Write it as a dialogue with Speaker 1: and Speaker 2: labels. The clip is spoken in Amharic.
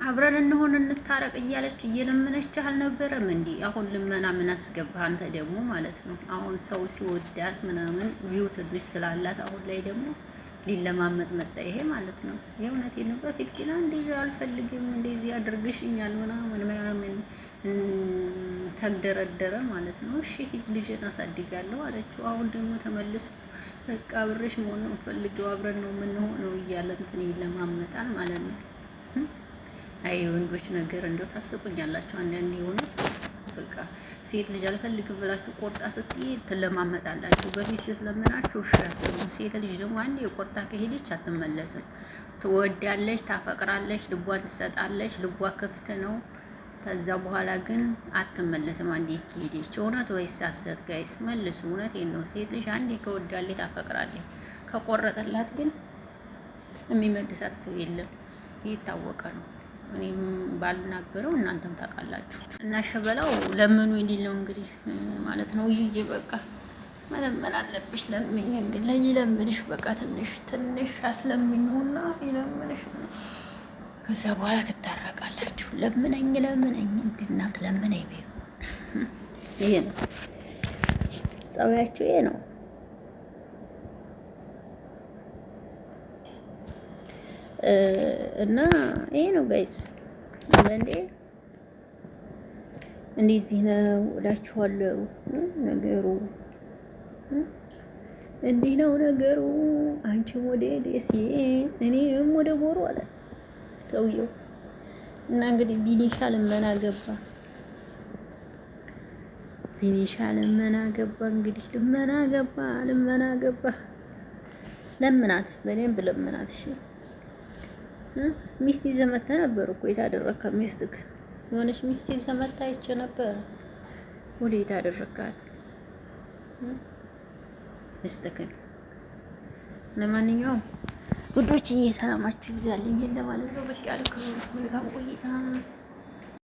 Speaker 1: አብረን እንሆን እንታረቅ እያለች እየለመነች አልነበረም እንዴ? አሁን ልመና ምን አስገባህ አንተ ደግሞ ማለት ነው። አሁን ሰው ሲወዳት ምናምን ቪው ትንሽ ስላላት አሁን ላይ ደግሞ ሊለማመጥ መጣ ይሄ ማለት ነው። የእውነቴን ነው። በፊት ግን እንደዚህ አልፈልግም እንደዚህ አድርግሽኛል ምናምን ተግደረደረ ማለት ነው። እሺ ልጅን አሳድጋለሁ አለችው። አሁን ደግሞ ተመልሶ በቃ አብረሽ መሆን ነው ፈልገው አብረን ነው የምንሆነው እያለ እንትን ይለማመጣል ማለት ነው። አይ ወንዶች ነገር እንደው ታስቁኛላችሁ አንዳንዴ የሆኑት በቃ ሴት ልጅ አልፈልግም ብላችሁ ቆርጣ ስትሄድ ትለማመጣላችሁ። በፊት ስትለምናችሁ እሺ አትሉም። ሴት ልጅ ደግሞ አንዴ ቆርጣ ከሄደች አትመለስም። ትወዳለች፣ ታፈቅራለች፣ ልቧን ትሰጣለች። ልቧ ክፍት ነው። ከዛ በኋላ ግን አትመለስም። አንዴ ከሄደች እውነት ወይስ ሐሰት? ጋይስ መልሱ። እውነቴን ነው። ሴት ልጅ አንዴ ከወዳለች ታፈቅራለች። ከቆረጠላት ግን የሚመልሳት ሰው የለም። ይህ የታወቀ ነው። እኔም ባልናገረው እናንተም ታውቃላችሁ። እና ሸበላው ለምኑ እንዲል ነው እንግዲህ ማለት ነው። ይሄ በቃ መለመን አለብሽ። ለምኝ እንግዲህ ለይለምንሽ በቃ ትንሽ አስለምኙና ይለምንሽ ነው። ከዛ በኋላ ትታረቃላችሁ። ለምነኝ እንድናት ለምነኝ ቢዩ ይሄ ነው ጸባያችሁ፣ ይሄ ነው። እና ይሄ ነው ጋይስ። አንዳንዴ እንደዚህ ነው እላችኋለሁ ነገሩ። እንዲህ ነው ነገሩ። አንቺም ወደ ደሴ እኔም ወደ ቦሮ አለ ሰውየው። እና እንግዲህ ቢኒሻ ልመና ገባ። እንግዲህ ልመና ገባ። ለምናት፣ በደንብ ለምናት። እሺ ሚስት ይዘህ መተህ ነበር እኮ የታደረካ ሚስትክ የሆነች ሚስት ይዘህ መተህ አይቼ ነበር። ወዴት አደረካት ሚስትክን? ለማንኛውም ውዶችዬ ሰላማችሁ ይብዛልኝ ለማለት ነው። በቃ ያልከው መልካም ቆይታ